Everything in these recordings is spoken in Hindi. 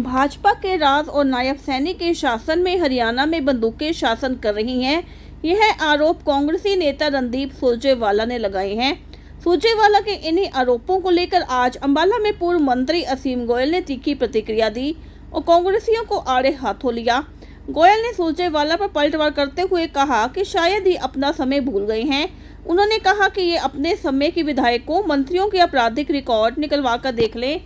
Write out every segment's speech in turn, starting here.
भाजपा के राज और नायब सैनी के शासन में हरियाणा में बंदूकें शासन कर रही हैं। यह आरोप कांग्रेसी नेता रणदीप सुरजेवाला ने लगाए हैं। सुरजेवाला के इन्हीं आरोपों को लेकर आज अंबाला में पूर्व मंत्री असीम गोयल ने तीखी प्रतिक्रिया दी और कांग्रेसियों को आड़े हाथों लिया। गोयल ने सुरजेवाला पर पलटवार करते हुए कहा कि शायद ही अपना समय भूल गए हैं। उन्होंने कहा कि ये अपने समय के विधायकों मंत्रियों के आपराधिक रिकॉर्ड निकलवा कर देख लें।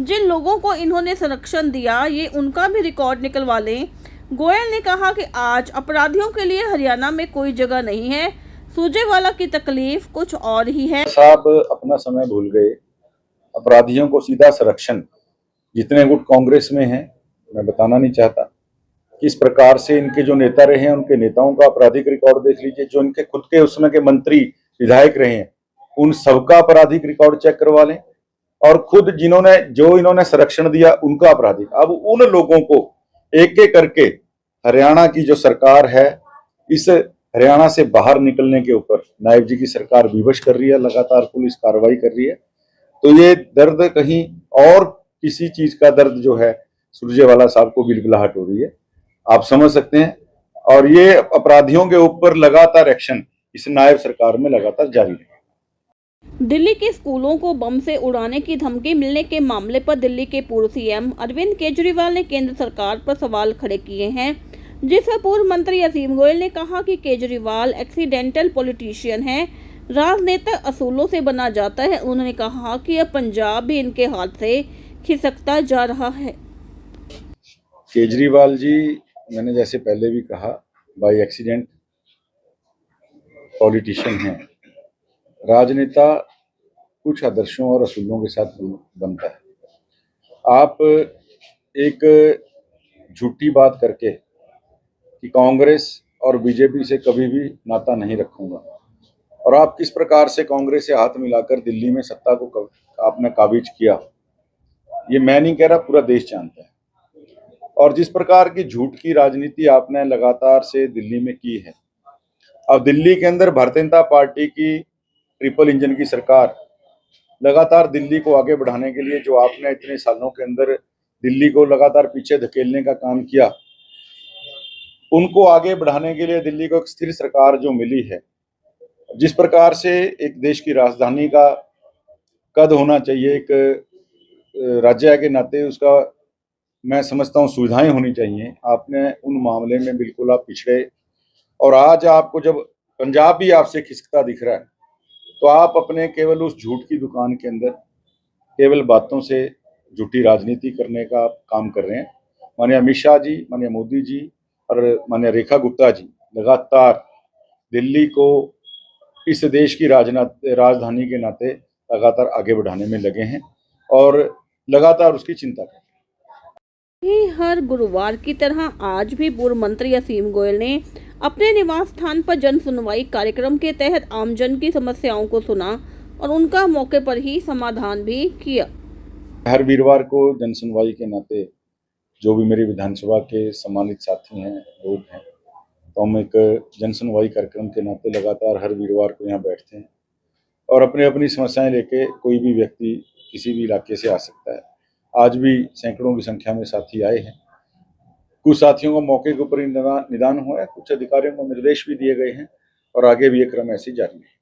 जिन लोगों को इन्होंने संरक्षण दिया ये उनका भी रिकॉर्ड निकलवा लें। गोयल ने कहा कि आज अपराधियों के लिए हरियाणा में कोई जगह नहीं है। सुरजेवाला की तकलीफ कुछ और ही है। साहब अपना समय भूल गए, अपराधियों को सीधा संरक्षण। जितने गुट कांग्रेस में हैं, मैं बताना नहीं चाहता किस प्रकार से इनके जो नेता रहे हैं उनके नेताओं का आपराधिक रिकॉर्ड देख लीजिए। जो इनके खुद के उस समय के मंत्री विधायक रहे हैं उन सबका आपराधिक रिकॉर्ड चेक करवा लें और खुद इन्होंने संरक्षण दिया उनका आपराधिक। अब उन लोगों को एक एक करके हरियाणा की जो सरकार है इस हरियाणा से बाहर निकलने के ऊपर नायब जी की सरकार विवश कर रही है, लगातार पुलिस कार्रवाई कर रही है। तो ये दर्द कहीं और किसी चीज का दर्द जो है सुरजेवाला साहब को बिलबिलाहट हो रही है, आप समझ सकते हैं। और ये अपराधियों के ऊपर लगातार एक्शन इस नायब सरकार में लगातार जारी है। दिल्ली के स्कूलों को बम से उड़ाने की धमकी मिलने के मामले पर दिल्ली के पूर्व सीएम अरविंद केजरीवाल ने केंद्र सरकार पर सवाल खड़े किए हैं, जिस पर पूर्व मंत्री असीम गोयल ने कहा कि केजरीवाल एक्सीडेंटल पॉलिटिशियन है, राजनेता असूलों से बना जाता है। उन्होंने कहा कि अब पंजाब भी इनके हाथ से खिसकता जा रहा है। केजरीवाल जी, मैंने जैसे पहले भी कहा, बाई एक्सीडेंट पॉलिटिशियन हैं। राजनेता कुछ आदर्शों और असूलों के साथ बनता है। आप एक झूठी बात करके कि कांग्रेस और बीजेपी से कभी भी नाता नहीं रखूंगा, और आप किस प्रकार से कांग्रेस से हाथ मिलाकर दिल्ली में सत्ता को आपने काबिज किया, ये मैं नहीं कह रहा, पूरा देश जानता है। और जिस प्रकार की झूठ की राजनीति आपने लगातार से दिल्ली में की है, अब दिल्ली के अंदर भारतीय जनता पार्टी की ट्रिपल इंजन की सरकार लगातार दिल्ली को आगे बढ़ाने के लिए जो आपने इतने सालों के अंदर दिल्ली को लगातार पीछे धकेलने का काम किया, उनको आगे बढ़ाने के लिए दिल्ली को एक स्थिर सरकार जो मिली है, जिस प्रकार से एक देश की राजधानी का कद होना चाहिए, एक राज्य के नाते उसका मैं समझता हूँ सुविधाएं होनी चाहिए, आपने उन मामले में बिल्कुल आप पिछड़े। और आज आपको जब पंजाब भी आपसे खिसकता दिख रहा है तो आप अपने केवल उस झूठ की दुकान के अंदर केवल बातों से झूठी राजनीति करने का काम कर रहे हैं। माननीय अमित शाह जी, माननीय मोदी जी और माननीय रेखा गुप्ता जी लगातार दिल्ली को इस देश की राजधानी के नाते लगातार आगे बढ़ाने में लगे हैं और लगातार उसकी चिंता करें। हर गुरुवार की तरह आज भी पूर्व मंत्री असीम गोयल ने अपने निवास स्थान पर जन सुनवाई कार्यक्रम के तहत आमजन की समस्याओं को सुना और उनका मौके पर ही समाधान भी किया। हर वीरवार को जन सुनवाई के नाते जो भी मेरे विधानसभा के सम्मानित साथी हैं, लोग हैं, तो हम एक जन सुनवाई कार्यक्रम के नाते लगातार हर वीरवार को यहाँ बैठते हैं और अपनी अपनी समस्याएं लेके कोई भी व्यक्ति किसी भी इलाके से आ सकता है। आज भी सैकड़ों की संख्या में साथी आए हैं। कुछ साथियों को मौके के ऊपर निदान हुआ है, कुछ अधिकारियों को निर्देश भी दिए गए हैं और आगे भी ये क्रम ऐसे जारी है।